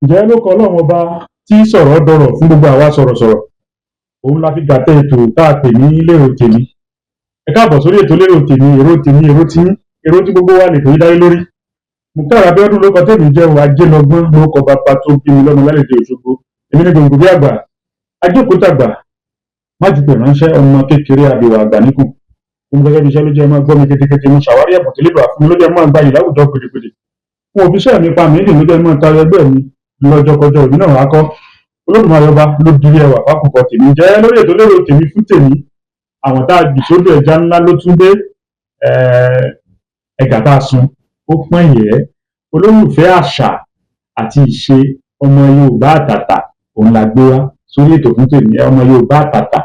Ǹjẹ́ ló kọ Ọlọ́run ọba tí sọ̀rọ̀ dọ̀rọ̀ fún gbogbo àwa sọ̀rọ̀sọ̀rọ̀, òun la fi gàtẹ́ ètò tá a pè ní lérò tèmi. Ẹ káàbọ̀ sórí ètò lérò tèmi, èrò tèmi, èrò tí gbogbo wa lè tó yí dáyé lórí. Mukhtar Abíọ́dún ló kọ tèmi jẹ́ o, Ajélọgbọ́n ló kọ bàbá tó bí mi lọ́mọ lálejò Òṣogbo. Èmi ní gbòǹgbò bí àgbà, ajókòó-tàgbà, má ju pè ránṣẹ́ ọmọ kékeré àbẹ̀wò àgbà níkùn. Mo gẹ́gẹ́ bí iṣẹ́ ló jẹ́ máa gbọ́ mi kétékété, mo ṣàwárí ẹ̀bùn tó lè bà fún mi ló jẹ́ máa gbayì láwùjọ pèdèpèdè. Mo fi iṣẹ́ mi pa mí lè ló jẹ́ máa tayọ ẹgbẹ́ mi lọ́jọ́kọjọ́ òbí náà wá kọ́. Olódùmarè ọba ló dirí ẹwà fákùkọ tèmi jẹ́ lórí ètò lérò tèmi fún tèmi. Àwọn tá a gbì sódò ẹja ńlá ló tún dé, ẹ̀gà tá a sun ó pọ́n yẹ́. Olólùfẹ́ àṣà àti ìṣe ọmọ Yorùbá àtàtà òun la gbé wá sórí ètò fún tèmi. Ọmọ Yorùbá àtàtà,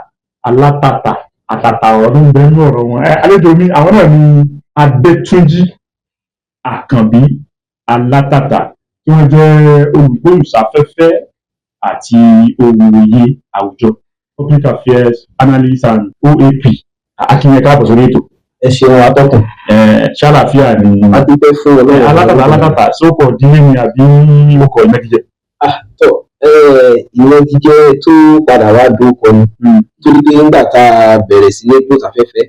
alátàtà, àtàtà ọ̀rọ̀ ń bẹ nínú ọ̀rọ̀ wọn. Àlejò mi àwọn náà ni Adétúnjí Àkànbí Alátàtà, tí wọ́n jẹ́ olùgbóhùnsáfẹ́fẹ́ àti òǹwòye àwùjọ, public affairs analyst and OAP. Akínyẹ káàbọ̀ sórí ètò. Ẹ ṣeun atọ́kùn. Ṣàlàfíà ni. A dúpẹ́ fún Ọlọ́run. Alátàtà sókò dílé ni àbí okò ìnagijẹ? Ìnagijẹ tó padà wá dókọ ni. Nítorí pé nígbà tá a bẹ̀rẹ̀ sí ní gbòòsáfẹ́fẹ́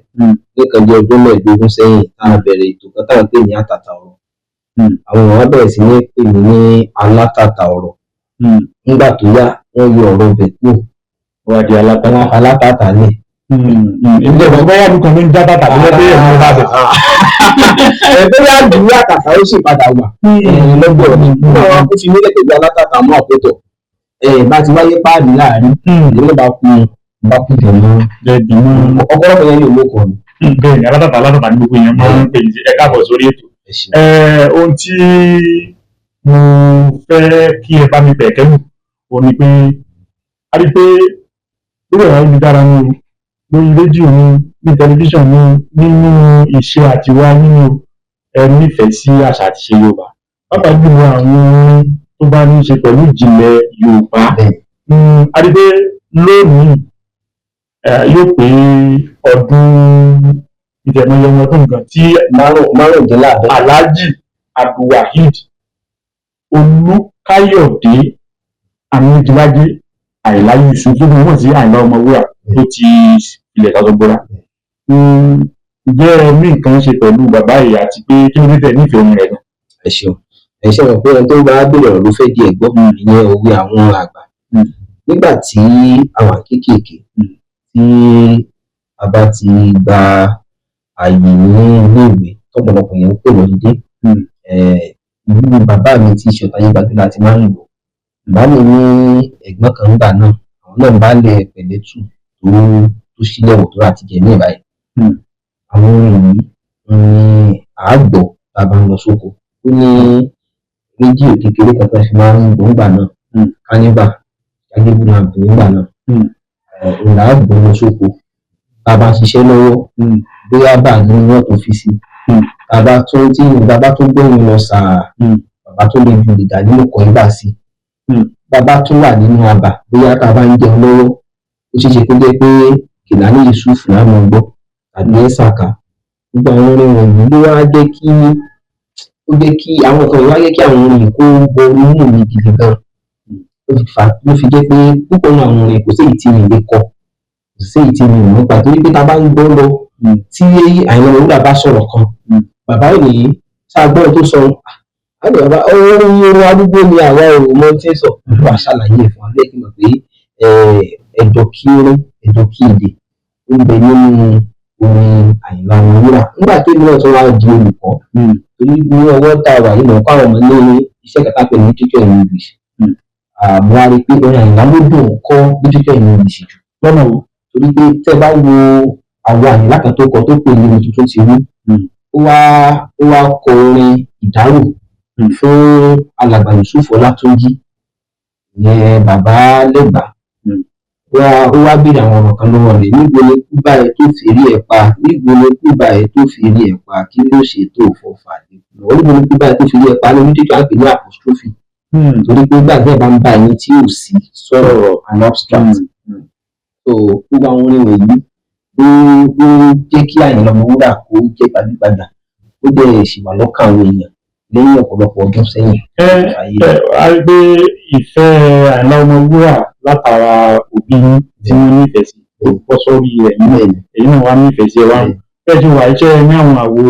nìkan bí ọdún 15 sẹ́yìn, tá a bẹ̀rẹ̀ ètò kan tá à ń pè ní àtàtà ọ̀rọ̀. Àwọn èèyàn bẹ̀rẹ̀ sí ní pè mí ní alátàtà ọ̀rọ̀. Nígbà tó yá wọ́n yọ ọ̀rọ̀ bẹ̀ kúrò, wọ́n á di alátàtà lẹ̀. Ìjọba ìgbà yà lùkàn ní já tàtà ló lẹ́gbẹ̀ẹ́ ẹ̀mí bá bẹ̀. Bóyá àdúrà àtàtà ó sì padà wà lọ́gbọ̀n ọ̀dún. Àwọn akó fi mílẹ̀ pẹ̀lú alátàtà mọ́ àpótọ̀. Bá ti wáyé páàdì láàrin, ìlú bá kú jẹ̀mọ́. Ọ̀pọ̀lọpọ̀ yẹn yóò lóko ni. Bẹ́ẹ̀ni, alátàtà ní gbogbo èèyàn máa ń pè ní ẹ káàbọ̀ sórí ètò. Ohun tí mo fẹ́ kí ẹ bá mi bẹ̀ kẹ́lù òun ni pé a rí pé lórí ẹ̀rọ ayélujára ni o, lórí rédíò ni, ní tẹlifíṣàn ni, nínú ìṣe àtiwá nínú ẹ nífẹ̀ẹ́ sí àṣà àti ìṣe Yorùbá. Pàápàá jùlọ àwọn orin tó bá ní í ṣe pẹ̀lú ìjìnlẹ̀ Yorùbá. A rí pé lónìí yóò pé ọdún ìjẹ̀mọ̀yẹmọ ọdún nǹkan tí márùndínláàdọ́ta Alhaji Abdulwaheed Olúkáyọ̀dé Amídílájé Àyìnlá Yusuf tó mọ̀ sí Àyìnlá Ọmọwúrà tó ti ilẹ̀ Ṣàṣọgbọ́ra. Ǹjẹ́ ẹ ní nǹkan ṣe pẹ̀lú bàbá yìí àti pé kí ló dé tẹ̀ nífẹ̀ẹ́ orin rẹ̀ gan? Ẹ ṣeun. Ẹ ṣe mọ̀ pé ẹni tó bá bèrè ọ̀rọ̀ ló fẹ́ di ẹ̀gbọ́n, ìyẹn òwe àwọn àgbà. Nígbà tí àwọn kéékèèké tí a bá ti gba àyè ní iléèwé tọ́pọ̀lọpọ̀ yẹn ń pè lọ́lídé, ìlú bàbá mi tí ṣe Ọ̀tàyégbàgbé láti máa ń lò. Bàbá mi ní ẹ̀gbọ́n kan nígbà náà, àwọn náà ń bá lẹ̀ pẹ̀lẹ́tù tó sílẹ̀ wò tó láti jẹ ní ìbáyìí. Àwọn orin yìí ni àágbọ̀ tá a bá ń lọ sóko. Ó ní rédíò kékeré kan tó fi máa ń gbọ́ nígbà náà, Kánífà, Jágébù náà gbọ́ nígbà náà. Òun là á gbọ́ lọ sóko. Tá a bá ṣiṣẹ́ lọ́wọ́, bóyá bá ní wọ́n tó fi sí. Bàbá tó gbóhùn lọ sàá, bàbá tó lè ju ìdá nínú kọ ibà sí. Bàbá tó wà nínú abà, bóyá tá a bá ń jẹun lọ́wọ́, ó ṣeé ṣe kó jẹ́ pé Kèlání Yusuf náà mọ̀ gbọ́ tàbí Ẹ́sàkà. Gbogbo àwọn orin wọ̀nyí ló wá jẹ́ kí àwọn kan wá jẹ́ kí àwọn orin kó wọ inú mi gidi gan. Ló fi jẹ́ pé púpọ̀ nínú àwọn orin kò sí èyí tí mi lè kọ, kò sí èyí tí mi ò mọ̀ pa, torí pé tá a bá ń gbọ́ lọ tí Àyìnlá Ọmọwúrà bá sọ̀rọ̀ kan, bàbá ò ní ṣàgbọ́n tó sọ àgbẹ̀ bàbá orin arúgbó ni àwa ò mọ tí ń sọ. Wà á ṣàlàyé ẹ̀ fún wa lẹ́yìn mọ̀ pé ẹ̀dọ̀ kí orin ẹ̀dọ̀ kí èdè ó ń bẹ nínú orin Àyìnlá Ọmọwúrà. Nígbà tí èmi náà tún wá di olùkọ́, torí ní ọwọ́ tá a wà yìí mọ̀ kó àwọn ọmọ ní iṣẹ́ kàtà pé ní teacher in English. Mo wá rí i pé orin Àyìnlá ló dùn kọ́ teacher in English jù lọ́nà wo, torí pé tẹ́ bá wo àwọn Àyìnlá kan tó kọ tó pè ní Orin Tuntun Ti Rú, ó wá kọ orin ìdárò fún alàgbà Yusuf Ọlátúnjí, ìyẹn bàbá Lẹ́gbàá. Ó wá béèrè àwọn ọ̀rọ̀ kan lọ́wọ́ rẹ̀: níbo ni kú báyìí tó fèrè ẹ̀ pa, níbo ni kú báyìí tó fèrè ẹ̀ pa, kí ló ṣe tó fọfà lẹ́kùn, níbo ni kú báyìí tó fèrè ẹ̀ pa ní onídìí àpè ní apostrophe, torí pé gbàgbé bá ń bá ẹni tí ò sí sọ̀rọ̀ an abstract. So gbogbo àwọn orin wọ̀nyí ó jẹ́ kí Àyìnlá Ọmọwúrà kó jẹ́ gbajúgbajà, ó dẹ̀ ṣì wà lọ́kàn àwọn èèyàn. lẹ́yìn ọ̀pọ̀lọpọ̀ ọdún sẹ́yìn. a rí pé ìfẹ́ Àyìnlá Ọmọwúrà látara òbí tí wọ́n nífẹ̀ẹ́ sí ó bọ́ sórí ẹ̀yìn èyí náà wá nífẹ̀ẹ́ sí ẹ wá bẹ́ẹ̀ tí wà iṣẹ́ ní àwọn àwo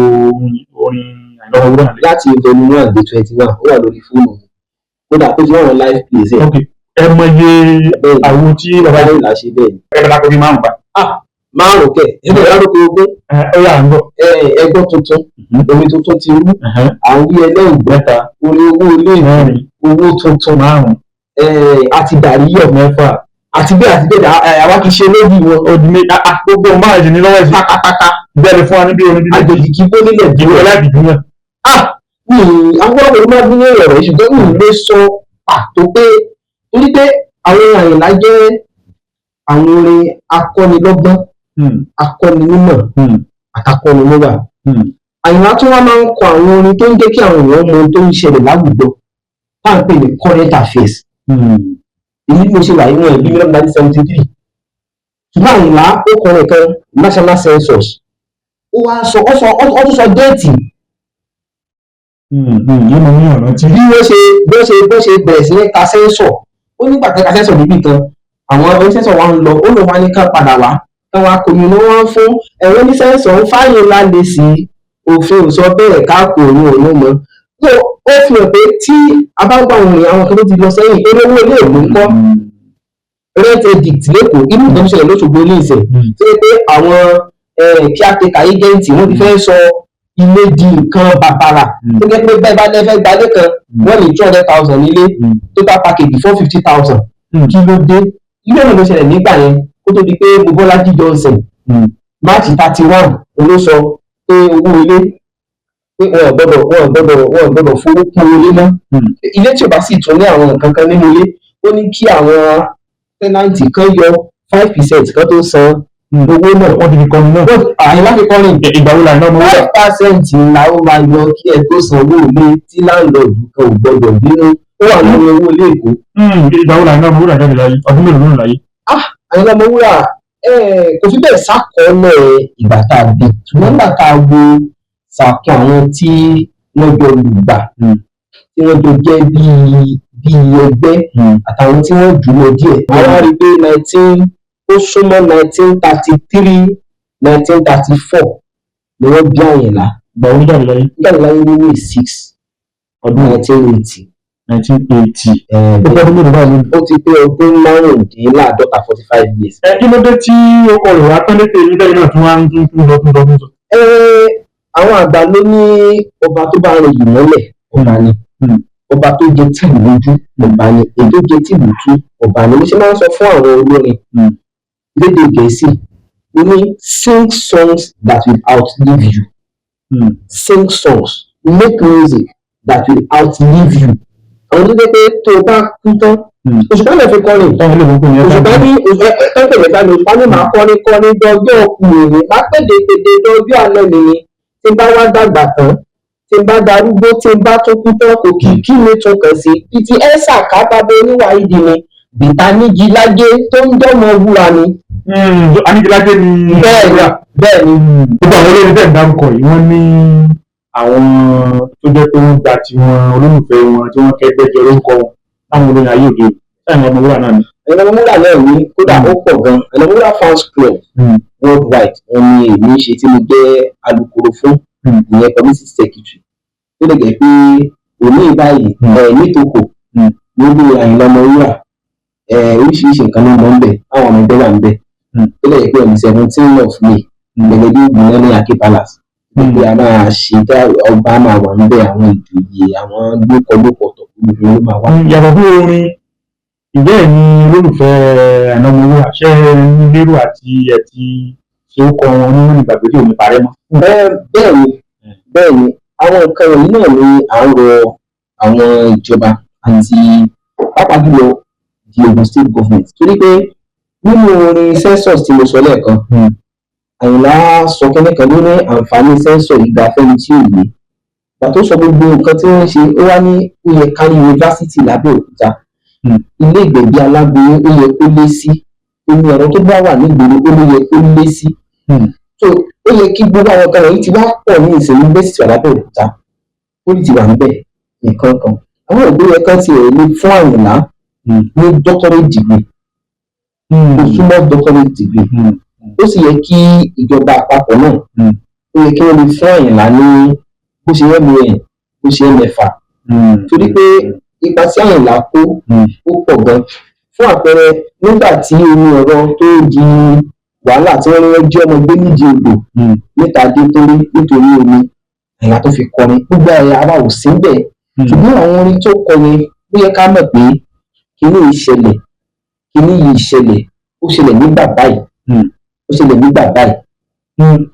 orin Àyìnlá Ọmọwúrà. láti volume 1 dé 21 ó wà lórí fóònù kódà ó ti wà wọn live plays ẹ̀. ẹ mọye àwo tí bàbá yìí là ṣe bẹ́ẹ̀ ni. ẹ bá dákọ̀ bí márùn-ún bá. márùn-ún kẹ̀ ẹgbẹ́ ìdádókò ogún. ó yà ń bọ̀. ẹgbọ́ tuntun omi tuntun ti rú àwọn wí ẹlẹ́wùgbẹ́ta orí owó ilé ìwé owó tuntun márùn-ún àti dàríyọ̀ mẹ́fà àti bẹ́ẹ̀ àwa kì í ṣe lójú wọn. odi mi gbogbo ọmọ àìsàn ní lọ́wọ́ ìsìn pátápátá bẹ́ẹ̀ fún wa níbi orin bíi àjòjì kí bó nílẹ̀ ìwé ọládìjú náà. àwọn ọmọ ìlú máa bí ní ọ̀rọ̀ ṣùgbọ́n mi ò lè sọ pàtó pé torí pé àwọn Àyìnlá jẹ́ àwọn orin akọ́nilọ́gbọ́n akọ́ninímọ̀ àtàkọ́nilọ́wà. Àyìnlá tó wá máa ń kọ àwọn orin tó ń jẹ́ kí àwọn èèyàn mọ ohun tó ń ṣẹlẹ̀ láwùjọ tá à ń pè ní current affairs. èyí ni mo ṣe wà nínú ẹ̀bí mílíọ̀nù 1973 ṣùgbọ́n Àyìnlá ó kọrin kan national census ó wá sọ ó tún sọ déètì. yóò mọ ní ọ̀rọ̀ tí. bí wọ́n ṣe bẹ̀rẹ̀ sí ní ka sẹ́ńsọ̀ ó nígbà tẹ́ka sẹ́ńsọ̀ níbì kan àwọn ọmọ sẹ́ńsọ̀ wa ń lọ ó lọ wá ní ká padà wá káwọn akọ̀yìn ló wọ́n fún ẹ̀rọ ní sẹ́ńsọ̀ ń fáyín lálẹ́ sí òfin ò sọ bẹ́ẹ̀ ká kò ní òun mọ́. so ó fi hàn pé tí a bá gbà wọn àwọn kan tó ti lọ sẹ́yìn eré owó ilé ìlú ńkọ́ rent edict lẹ́kọ̀ọ́ inú ìdánwò ṣẹlẹ̀ lóṣogbo ilé ìṣẹ̀ tó yẹ pé àwọn kíákẹ́kà agẹ́ǹtì wọ́n ti fẹ́ sọ ilé di nǹkan bàbàrà tó jẹ́ pé bẹ́ẹ̀ bá lẹ́fẹ́ gbalé kan wọ́n lè 200,000 nílé total package 450,000 kí ló dé ilé ọ̀nà ló ṣẹlẹ̀ nígbà yẹn kó tó di pé Mobọ́lájí Johnson March 31 ló sọ pé owó ilé pé wọn gbọ́dọ̀ fowó kún ilé mọ́ ilé tí ò bá sì tún ní àwọn nǹkan kan nínú ilé ó ní kí àwọn tẹ́nàntì kan yọ 5% kan tó san owó náà. wọ́n ti fi kọrin náà. Àyìnlá fi kọrin. ìgbà wo làyìnlá ọmọ wúrà. 5% la ó máa yọ kí ẹ tó san owó ilé tí láńlọ́ọ̀dù kan ò gbọdọ̀ bínú ó wà lórí owó ilé Èkó. ìgbà wo làyìnlá ọmọ wúrà jáde láyé ọdún mélòó ló ń láyé. Àyìnlá ọmọ wúrà kò fi bẹ́ẹ̀ sákọọ́lẹ̀ ìgbà tá a bí ṣùgbọ́n nígbà tá a wo sàkún àwọn tí wọ́n jọ lùgbà tí wọ́n jọ jẹ́ bíi ẹgbẹ́ àtàwọn tí wọ́n jù lọ díẹ̀. àwọn á rí i pé ó súnmọ́ 1933 1934 ni wọ́n bí Àyìnlá. ìgbà wo jáde láyé. jáde láyé ní May 6 ọdún 1980. 1980. ó pẹ́ ọdún mélòó báyìí. ó ti pé ọdún márùndínláàádọ́ta 45 years. kí ló dé tí ó kọ rẹ̀ wá tán létè yín lẹ́yìn náà tí wọ́n á ń tún lọ. àwọn àgbà ló ní ọba tó bá rìn yìí mọ́lẹ̀ ọba ni ọba tó jẹ tìlú lójú ọba ni èyí tó jẹ tìlú tú ọba ni mo ṣe máa ń sọ fún àwọn olórin lédè Gẹ̀ẹ́sì mo ní sing songs that will outlive you sing songs make music that will outlive you. àwọn tó dé pé tó o bá kú tán Òṣùpá lè fi kọrin Òṣùpá ní ẹ̀ẹ́dẹ̀gbẹ̀ta ní Òṣùpá ní màá kọrin dọjọ́ òkùnrin má pèdè dọjọ́ alẹ́ nìyẹn tí n bá wá dàgbà tán tí n bá darúgbó tí n bá tún kú tán kò kí mi tún kàn sí títí ẹ́sà kábàbọ̀ oníwà ìdí ni bìtá nígilágé tó ń dọ́mọ wúra ni. Anígilágé ni. bẹ́ẹ̀ ni. gbogbo àwọn olórin tẹ̀ ń dárúkọ yìí wọ́n ní àwọn tó jẹ́ pé wọ́n gba tiwọn olólùfẹ́ wọn tí wọ́n kẹ́gbẹ́ jẹ orúkọ wọn láwọn olórin ayé òde Àyìnlá Ọmọwúrà náà ni. Àyìnlá Ọmọwúrà náà ní kódà ó pọ̀ gan-an Àyìnlá Ọmọwúrà fans club worldwide wọn ni èmi ṣe tí mo jẹ́ alukoro fún ìyẹn community secretary tó lè jẹ́ pé òní báyìí nítòkò lórí Àyìnlá Ọmọwúrà oríṣiríṣi nǹkan ló ń bọ̀ ń bẹ̀ àwọn ọmọ ẹgbẹ́ wà ń bẹ̀ tó lè jẹ́ pé on 17 of May gẹ́gẹ́ bí ìgbìmọ̀ ní Aké Palace pé a máa ṣe ọba máa wà ń bẹ̀ àwọn ìjòyè àwọn gbókọ̀gbókọ̀tọ̀ gbogbo ló máa wà. yàtọ̀ fún orin ìjẹ́ ẹ̀ ní olólùfẹ́ Àyìnlá Ọmọwúrà ṣẹ́ ní lérò àti ẹ̀ ti ṣe ó kọ wọn ní ìgbàgbé tí ò ní parẹ́ mọ́. bẹ́ẹ̀ ni àwọn nǹkan wọ̀nyí náà ni à ń rọ àwọn ìjọba àti pàápàá jùlọ the Ogun State government torí pé nínú orin census tí mo sọ lẹ́ẹ̀kan Àyìnlá sọ kẹ́lẹ́ kan ló ní àǹfààní census ìgbà fẹ́ni tí ò yé ìgbà tó sọ gbogbo nǹkan tí wọ́n ń ṣe ó wá ní ó yẹ ká yunifásitì lábẹ́òkúta ilé ìgbẹ̀bí aláboyún ó yẹ kó lé sí omi ẹ̀rọ tó bá wà nígboro ó ló yẹ kó lé sí so ó yẹ kí gbogbo àwọn kan wọ̀nyí ti wá pọ̀ ní ìsìn yunifásitì lábẹ́òkúta ó ti wà níbẹ̀ nǹkan kan àwọn òbí yẹn kan ti rẹ̀ ní fún Àyìnlá ní doctorate degree ó súnmọ́ doctorate degree ó sì yẹ kí ìjọba àpapọ̀ náà ó yẹ kí wọ́n lè fún Àyìnlá ní bó ṣe MAN bó ṣe M.Fa torí pé ipa tí Àyìnlá kó ó pọ̀ gan fún àpẹẹrẹ nígbà tí omi ọ̀rọ̀ tó di wàhálà tí wọ́n ní wọ́n jí ọmọ gbé nídìí odò níta dé torí nítorí omi Àyìnlá tó fi kọrin gbogbo ẹ̀yà ara ò sí bẹ́ẹ̀ ṣùgbọ́n àwọn orin tó kọrin ó yẹ ká mọ̀ pé kíní yìí ṣẹlẹ̀ ó ṣẹlẹ̀ nígbà báyìí ó ṣẹlẹ̀ nígbà báyìí.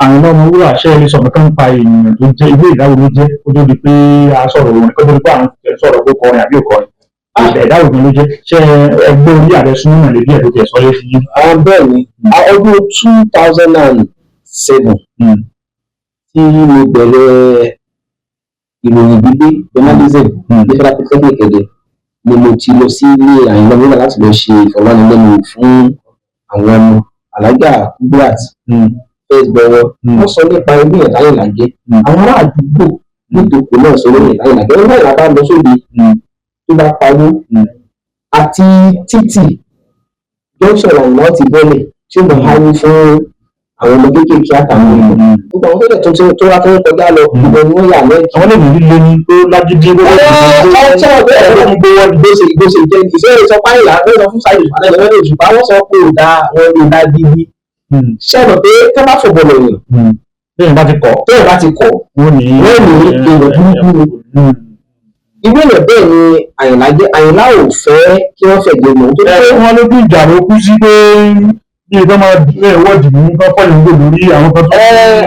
àwọn ọmọ wúrà ṣe é sọ̀rọ̀ kan pa ènìyàn tó jẹ́ ilé ìdáwó ló jẹ́ kó tó di pé a sọ̀rọ̀ òun kó tó di pé àwọn sọ̀rọ̀ kó kọrin àbí òkọrin ìdáwó kan ló jẹ́ ṣé ẹgbẹ́ orí ààrẹ súnmọ́ lè bí ẹ̀ tó tẹ̀ sọ́lé sí. bẹ́ẹ̀ ni ọdún 2007 tí mo bẹ̀rẹ̀ ìròyìn gbígbé journalism ní Federal Polytechnic Èdè ni mo ti lọ sí ilé Àyìnlá Ọmọwúrà láti lọ ṣe ìfọ̀rọ̀wánilẹ́nuwò fún àwọn ọmọ Alájà Kudirat first bọ̀wọ̀ wọ́n sọ nípa ẹbí ẹ̀ Àyìnlá jẹ́ àwọn ará àdúgbò nítòkò náà sọ lórí Àyìnlá jẹ́ nígbà Àyìnlá bá lọ sóde tó bá pawó àti títì junction Àyìnlá ti bọ́lẹ̀ tí ó mọ̀ háwó fún àwọn ọmọ kéékèèké àtàwọn èèyàn gbogbo àwọn tó dẹ̀ tó wá tó ń kọjá lọ ìbọn ni wọ́n yà lẹ́yìn. àwọn lè ní líle ní tó lágídí ìgbésẹ̀ jẹ́ ìfẹ́ ìsọpá Àyìnlá lọ́sọ fún sáyẹ̀dì ìfàlẹ́ lọ́wọ́ òṣùpá wọ́n sọ pé ò dá wọn lè dá bíbí ṣẹ́nu pé tó bá fò bọ̀lọ̀ yàn bẹ́ẹ̀ bá ti kọ̀ wọ́n ní èèyàn burúkú ìwé rẹ̀ bẹ́ẹ̀ ni Àyìnlá jẹ́ Àyìnlá ò fẹ́ kí wọ́n fẹ̀jẹ̀ mọ́ tó pé wọ́n lójú ìjà ló kú sí pé bí ìtọ́ máa wọ́ọ̀dì mú kán fọ́ọ̀lì gbò lórí àwọn kan tó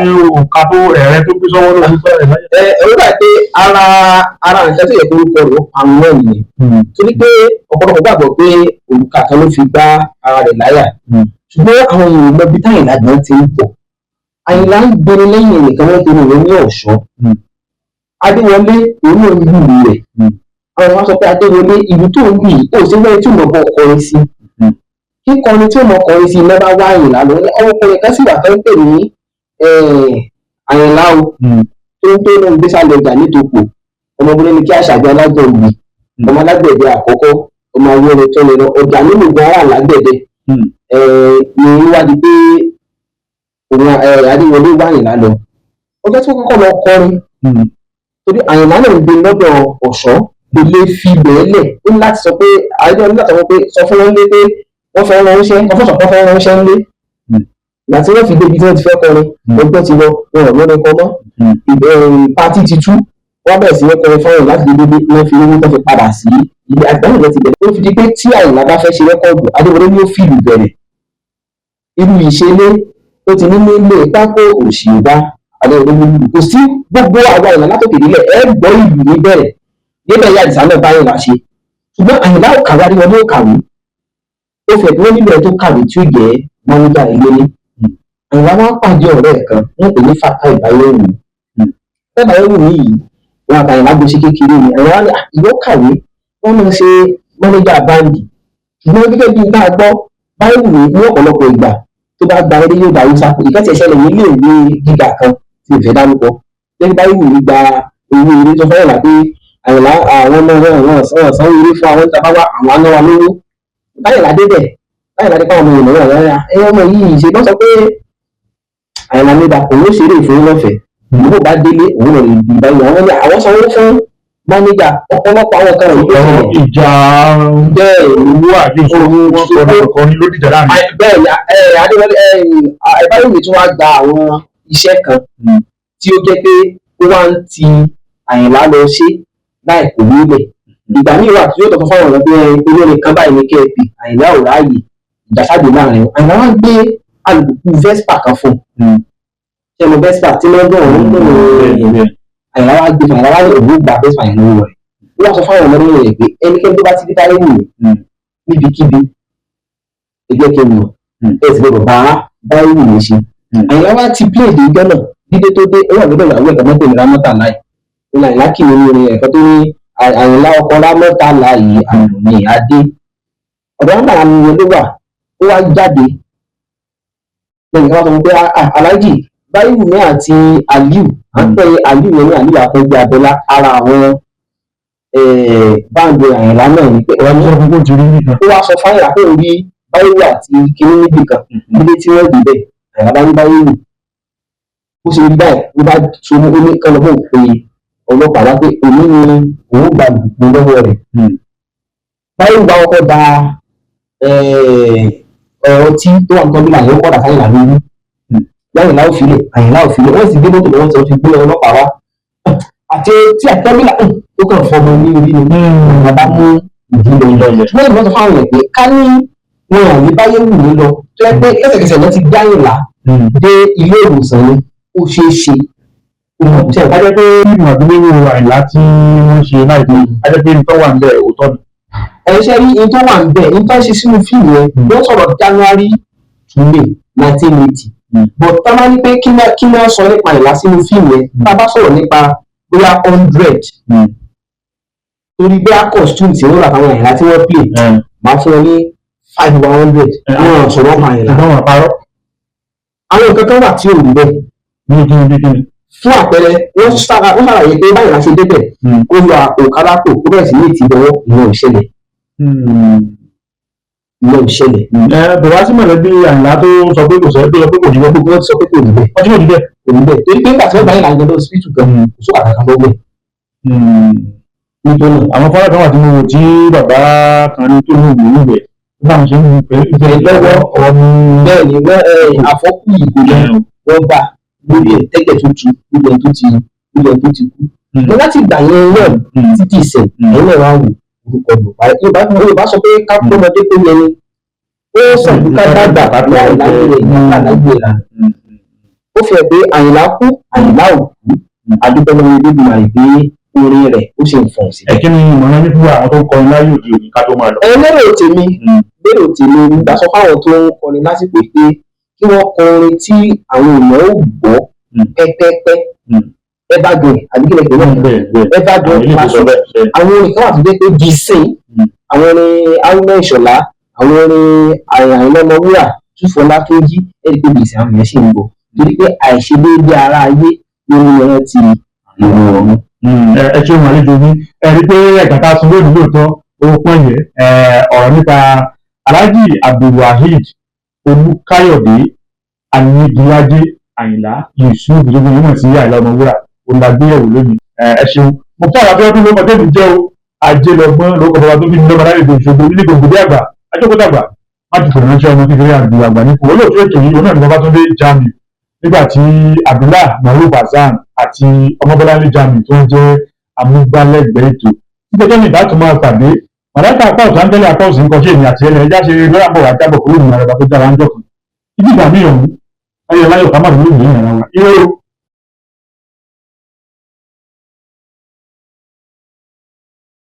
ní òǹkà tó ẹ̀rẹ́ tó gbé sọ́wọ́ lórí fẹ́rẹ̀ láyé. ó dà pé ara nǹkan tó yẹ kó kọ ló àwọn náà nìyẹn torí pé ọ̀pọ̀lọpọ̀ gbàgbọ́ pé òǹkà kan ló fi gbá ara rẹ̀ láyà ṣùgbọ́n àwọn èèyàn mọ ibi táyìnlá gan ti ń bọ̀ Àyìnlá ń gbéni lẹ́yìn nìkan wọ́n tó ní ìwé ní Ọ̀ṣọ́ Adéwọlé òun náà ń lù rẹ̀ àwọn wá sọ pé Adéwọlé ìlú tó ń lù yìí kò sí wẹ́rẹ́ tí ò mọ̀ bọ́ ọkọrin sí kíkọrin tí ò mọ̀ ọkọrin sí lọ́ba wá Àyìnlá lọ ọmọkùnrin kan sì wà tó ń pè ní Àyìnlá o tó ń gbé sálẹ̀ ọjà nítòpò ọmọbìnrin ni kí àṣàjọ alájọ ìgbì ọmọ alágbẹ̀dẹ àkọ́kọ́ ọmọ awọ́rẹ tó lè lọ ọjà nínú ìgbà ara alágbẹ̀dẹ ni wádìí pé òun Adéwọlé wá Àyìnlá lọ ọjọ́ tí wọ́n kọ́kọ́ lọ kọrin torí Àyìnlá náà ń gbé lọ́dọ̀ Ọ̀ṣọ́ kò lè fi bẹ́ẹ̀ lẹ̀ ó ní láti sọ pé Adéwọlé láti sọ pé sọ fún wọn lé pé wọ́n fẹ́ ránṣẹ́ wọ́n fẹ́ sọ̀kọ́ fẹ́ ránṣẹ́ ńlé ìgbà tí wọ́n fi débi tí wọ́n ti fẹ́ kọrin ọgbọ́n ti lọ wọn ò lórí kọ́ mọ́ pátí ti tú wọ́n bẹ̀rẹ̀ sí ní kọrin fọ́nrán láti dédé wọ́n fi owó tó fi padà sí ilé àgbáyé lẹ́ti bẹ̀rẹ̀ ó fi di pé tí Àyìnlá bá fẹ́ ṣe rẹ́kọ̀dù Adéwọlé ni ó fìlù bẹ̀rẹ̀ irú ìṣẹ̀lẹ̀ ó ti ní nílé pákó òṣìṣẹ́ Adéwọlé nílùú kò sí gbogbo àwọn Àyìnlá látòkè nílẹ̀ ẹ gbọ́ ìlú ní bẹ̀rẹ̀ níbẹ̀ yá Àdìsá náà bá Àyìnlá ṣe ṣùgbọ́n Àyìnlá ò kàwé Adéwọlé ò kàwé ó fẹ́ tí wọ́n nílò ẹ̀ tó kàwé tí ó jẹ́ mọ́níjà ìlélẹ́ Àyìnlá wọn pàdé ọ̀rẹ́ kan wọ́n pè ní Fatai Báyọ̀wù Báyọ̀wù yìí wọn àti Àyìnlá gbèsè kékeré ni Àyìnlá ní ìwọ kàwé wọ́n máa ń ṣe mọ́níjà báńdì ṣùgbọ́n gẹ́gẹ́ bí bá a gbọ́ Báyọ̀wù ní ọ̀pọ̀lọpọ̀ ìgbà tó bá gba eré yóò dáwó sápò ìkẹ́sì ẹ̀ṣẹ̀lẹ̀ ní ilé ìwé gíga kan tí ìfẹ́ dárúkọ lẹ́yìn Báyọ̀wù ní gba owó eré tó fẹ́ràn láti Àyìnlá àwọn ọmọ wọn sanwó eré fún àwọn ìta bá wà àwọn anáwa lówó Àyìnlá débẹ̀ Àyìnlá dé káwọn ọmọ ìnáwó àyàrá ọmọ yìí ṣe bọ́ sọ pé Àyìnlá nígbà kò ló ṣeré ìfowó lọ́fẹ̀ẹ́ ìlú bá délé òun lọ rí báyìí àwọn ní àwọn sanwó fún mánéjà ọ̀pọ̀lọpọ̀ àwọn kan ìlú ọ̀rọ̀ ìjà bẹ́ẹ̀ owó àbí ìṣòro wọn sọ̀rọ̀ ọkọ ní lódìjà láàrin. bẹ́ẹ̀ ni Adéwọlé Báyọ̀wù tún wá gba àwọn iṣẹ́ kan tí ó jẹ́ pé ó wá ń ti Àyìnlá lọ ṣe láì kò ní ilẹ̀ ìgbà míì wà tí yóò tọ́ fún àwọn ọ̀rọ̀ pé olórin kan báyìí ní kẹ́ẹ̀pì Àyìnlá ò ráàyè ìjàsáde láàrin Àyìnlá wá gbé alùpùpù Vespa kan fún ṣé mo Vespa tí wọ́n dún òun nínú Àyìnlá wá gbé fún Àyìnlá wá ní òun gba Vespa yẹn lọ́wọ́ rẹ̀ ó wá sọ fún àwọn ọmọdé rẹ̀ pé ẹnikẹ́ni tó bá ti dé Báyọ̀wù níbikíbi ẹgbẹ́ kí n mọ̀ ẹ sì gbọdọ̀ bá Báyọ̀wù yẹn ṣe Àyìnlá wá ti play dé gánà dídé tó dé ó wà lọ́dọ̀ ìyàwó ẹ̀ka mọ́tò ìlera mọ́tà láì ó ní Àyìnlá kì í ní orin ẹ̀kọ́ tó ní Àyìnlá ọkọ lámọ́tà láì àrùn ní adé ọ̀dọ́ náà ni ló wà ó wá jáde lẹ́yìn kan sọ pé aláàjì Báyìíwùmí àti Aliu à ń pè Aliu yẹn ní Aliu Afẹ́gbé Abọ́lá ara àwọn báńdì Àyìnlá náà ní pé wọ́n sọ fún kó ti rí nìkan. ó wá sọ fún Àyìnlá pé òun rí Báyìíwù àti kinní níbì kan nílé tí wọ́n dé bẹ́ẹ̀ Àyìnlá bá ní Báyìíwù ó ṣe rí báyìí ló bá so ní ó ní kánlọ́bọ̀ pé ọlọ́pàá wá pé òní ni òun gba ìgbò lọ́wọ́ rẹ̀. Báyìíwù bá kọ́kọ́ da ọtí tó wà ní tọ́bílà yẹn ó kọ́ dà sáyìnlá lórí Àyìnlá ò filẹ̀ Àyìnlá ò filẹ̀ wọ́n sì gbé mọ́tò lọ́wọ́ tí wọ́n fi gbé ọlọ́pàá wá àti tí àtọ́bílà ó kàn fọmọ ní orí ni bàbá mú ìdílé lọ yẹn. wọ́n lè sọ fáwọn yẹn pé ká ní wọn ò ní Báyìíwù ní lọ tó yẹ pé lẹ́sẹ̀kẹsẹ̀ lọ́ ti gbé Àyìnlá dé ilé ìwòsàn ni ó ṣeé ṣe. a jẹ́ pé ìmọ̀ àgbéléwò Àyìnlá tí wọ́n ṣe láìpẹ́ a jẹ́ pé nǹkan wà ń bẹ̀ òótọ́ ni. ẹ̀ṣẹ́ rí nǹkan wà ń bẹ̀ nǹkan ṣe sínú fíìmù yẹn wọ́n sọ̀rọ̀ January to May 1980 but tá a máa ní pé kí wọ́n sọ nípa Àyìnlá sínú fíìmù yẹn tá a bá sọ̀rọ̀ nípa bóyá 100 torí bóyá costume tí wọ́n rà fáwọn Àyìnlá tí wọ́n play máa fún wọn ní 500 àwọn sọ̀rọ̀ ọ̀pọ̀ Àyìnlá. àwọn nǹkan kan wà tí ò rí bẹ́ẹ̀. fún àpẹẹrẹ wọ́n ṣàlàyé pé báyìí la ṣe débẹ̀ ó yọ àpò kárápò ó bẹ̀rẹ̀ sí ní ìtìbọwọ́ ìyẹn ò ṣẹlẹ̀. ìyẹn ò ṣẹlẹ̀. bẹ̀rẹ̀ sí mọ̀lẹ́bí Àyìnlá tó sọ pé kò sọ pé kò ní bẹ́ẹ̀. gbogbo wọn ti sọ pé kò ní bẹ́ẹ̀. ọtí kò ní bẹ́ẹ̀. kò ní bẹ́ẹ̀ torí pé nígbà tí wọ́n bá yẹn láńgbẹ́ lọ síbítù gan kò sóò àkàkà lọ́wọ́ ẹ̀. nítorí àwọn fọ́nrán kan wà tí mo wò tí bàbá kan ní tó ní ìlú ìwẹ̀ nígbà tó ṣe ń fẹ́ lọ́wọ́ bẹ́ẹ̀ ni àfọ́kù ìgò wọ́n bá lórí ẹ̀ tẹ́gẹ̀ tó tu nílẹ̀ tó ti kú. mo láti gbà yẹn náà títí ìsẹ̀ ẹ̀yìn náà wá wò orúkọ Yorùbá sọ pé ká pọ́nmọdé pé yẹn ni ó sàn ká dàgbà láì láyé rẹ̀ nígbà láyé rà. ó fi hàn pé Àyìnlá kú Àyìnlá ò kú àdúgbò lọ́wọ́ Elédùmarè àìgbé orin rẹ̀ ó sì ń fọ̀n sí. kí ni ìmọ̀ràn ní fún àwọn tó ń kọrin láyé òde òní ká tó máa lọ. lérò tèmi nígbà sọ fáwọn tó ń kọrin lásìkò pé kí wọ́n kọ orin tí àwọn èèyàn ò gbọ́ pẹ́pẹ́pẹ́ evergreen àbíkílẹ̀ pẹ̀lú evergreen pàṣẹ àwọn orin kan wà tó jẹ́ pé di sìn àwọn orin Haruna Ìṣọ̀lá àwọn orin Àyìnlá Ọmọwúrà Túfọlá tó yí ẹ̀rí pé gbèsè àwọn èèyàn sì ń bọ̀ torí pé àìṣedéédé ara ayé lórí ẹran ti ìrìn ọ̀run. ẹ ṣe wọn àlejò mi ẹ rí i pé ẹ̀ka tá a sọ lónìí lóòótọ́ ó pọ́n yẹ ọ̀rọ̀ nípa Alhaji Abdulwaheed Olúkáyọ̀dé Anígilájé Àyìnlá Yusuf gbogbo yìí mọ̀ sí Àyìnlá Ọmọwúrà olùdàgbéyẹ̀wò lónìí ẹ ṣeun mo fún àwọn abẹ́ọ́dún lọ́mọdé mi jẹ́ o ajélọgbọ́n lórúkọ bàbá tó bí mi lọ́mọ láyé ìdè ìṣògo nílé gbogbo bí àgbà ajókòtàgbà má ti fòrò ránṣẹ́ ọmọ kékeré àgbà nípò olóòtú ètò yìí onáà ní Babátúndé Jamiu nígbà tí Abdullah Maruf Hasan àti Ọmọbọ́láńlé Jamiu tó ń jẹ́ amúgbálẹ́gbẹ̀ẹ́ ètò nígbàjọ́ ní ìbátan máa pàdé màdáta apá ọ̀tún áńgẹ́lẹ́ apá òsì ń kọ́ sí èmi àti ẹlẹ́ ẹjá ṣe lọ́yà bọ̀ wá jábọ̀ kúrò nínú àrẹ̀bà tó dára ń jọ̀kan ibi ìgbà míì ọ̀hún ayọ̀ láyọ̀ ká má lóyún ìyẹn ara wa